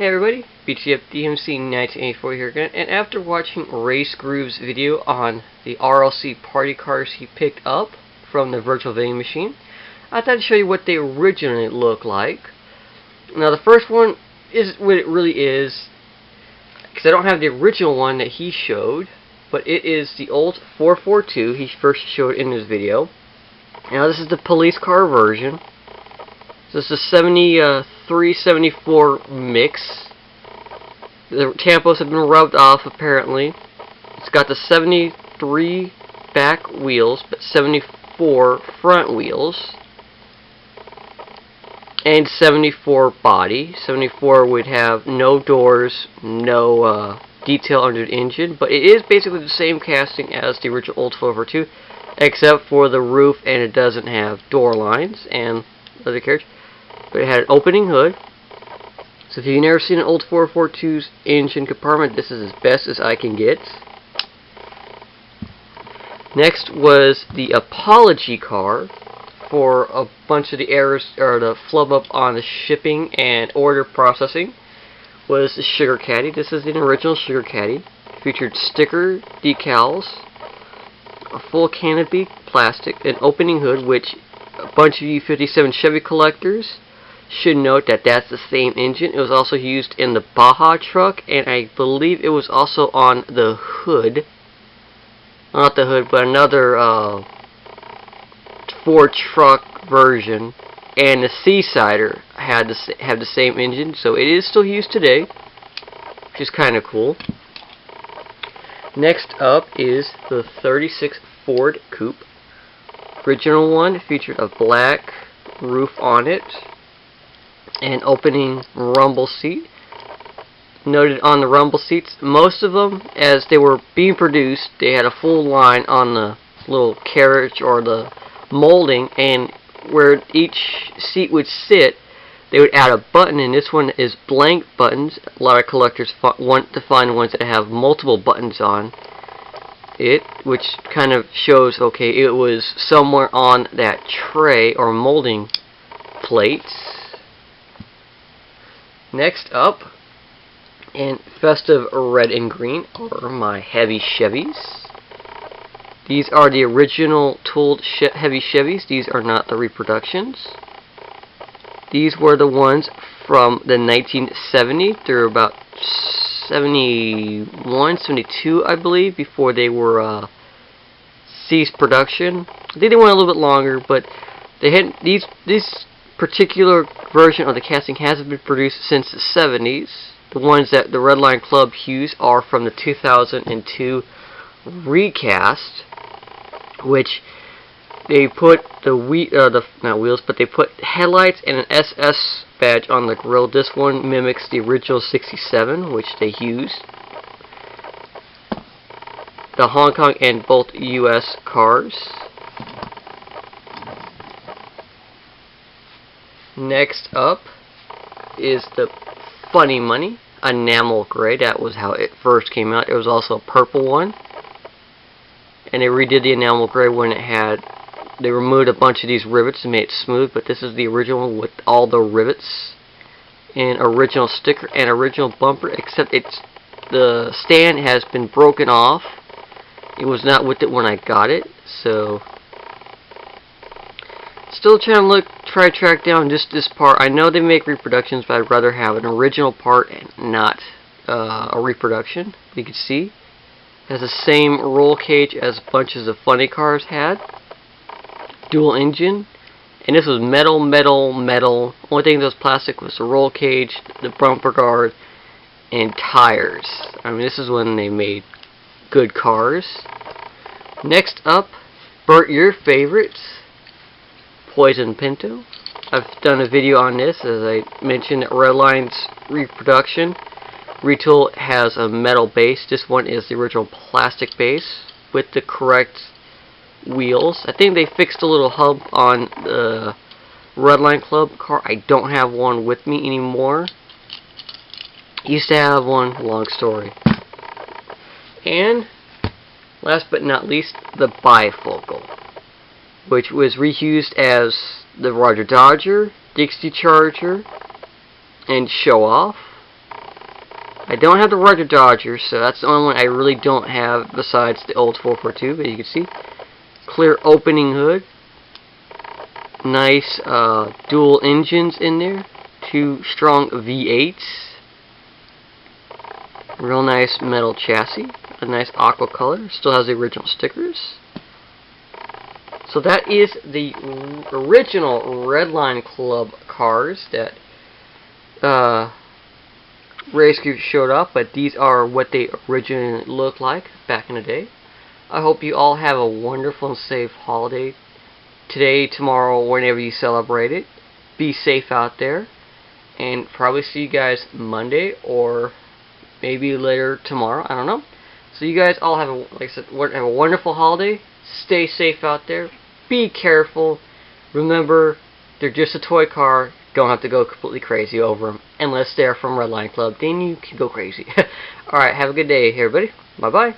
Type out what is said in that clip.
Hey everybody, BTF DMC 1984 here again, and after watching Race Groove's video on the RLC Party cars he picked up from the virtual vending machine, I thought I'd show you what they originally look like. Now the first one is what it really is, because I don't have the original one that he showed, but it is the old 442 he first showed in his video. Now this is the police car version. This is a 73-74 mix. The tampos have been rubbed off apparently. It's got the 73 back wheels, but 74 front wheels. And 74 body. 74 would have no doors, no detail under the engine, but it is basically the same casting as the original old 442, except for the roof, and it doesn't have door lines and other carriage. But it had an opening hood. So if you've never seen an old 442's engine compartment, this is as best as I can get. Next was the apology car for a bunch of the errors, or the flub up on the shipping and order processing, was the Sugar Caddy. This is the original Sugar Caddy. It featured sticker decals, a full canopy plastic, an opening hood, which a bunch of you 57 Chevy collectors should note that that's the same engine. It was also used in the Baja truck, and I believe it was also on the hood. Not the hood, but another Ford truck version. And the Seasider have the same engine, so it is still used today, which is kind of cool. Next up is the 36 Ford Coupe. Original one featured a black roof on it, an opening rumble seat. Noted on the rumble seats, most of them, as they were being produced, they had a full line on the little carriage or the molding, and where each seat would sit, they would add a button, and this one is blank buttons. A lot of collectors want to find ones that have multiple buttons on it, which kind of shows, okay, it was somewhere on that tray or molding plates. Next up, in festive red and green, are my heavy Chevys. These are the original tooled heavy Chevys. These are not the reproductions. These were the ones from the 1970 through about 71, 72, I believe, before they were ceased production. I think they went a little bit longer, but they had this particular version of the casting hasn't been produced since the 70s. The ones that the Redline Club hues are from the 2002 recast, which they put not wheels, but they put headlights and an SS badge on the grille. This one mimics the original 67, which they used. The Hong Kong and both US cars. Next up is the Funny Money enamel gray. That was how it first came out. There was also a purple one, and they redid the enamel gray when they removed a bunch of these rivets and made it smooth, but this is the original one with all the rivets and original sticker and original bumper, except the stand has been broken off. It was not with it when I got it, so still trying to try to track down just this part. I know they make reproductions, but I'd rather have an original part and not a reproduction. You can see it has the same roll cage as bunches of funny cars had. Dual engine, and this was metal. Only thing that was plastic was the roll cage, the bumper guard, and tires. I mean, this is when they made good cars. Next up, Bert, your favorites, Poison Pinto. I've done a video on this, as I mentioned, Redline's reproduction. Retool has a metal base. This one is the original plastic base with the correct wheels. I think they fixed a little hub on the Redline Club car. I don't have one with me anymore. Used to have one, long story. And last but not least, the Bifocal, which was reused as the Roger Dodger, Dixie Charger, and Show Off. I don't have the rugged Dodger, so that's the only one I really don't have besides the old 442, but you can see. Clear opening hood. Nice dual engines in there. 2 strong V8s. Real nice metal chassis. A nice aqua color. Still has the original stickers. So that is the original Redline Club cars that Race Group showed up, but these are what they originally looked like back in the day. I hope you all have a wonderful and safe holiday today, tomorrow, whenever you celebrate it. Be safe out there, and probably see you guys Monday or maybe later tomorrow. I don't know. So you guys all have a, like I said, have a wonderful holiday. Stay safe out there. Be careful. Remember, they're just a toy car. Don't have to go completely crazy over them. Unless they're from Redline Club, then you can go crazy. Alright, have a good day, everybody. Bye-bye.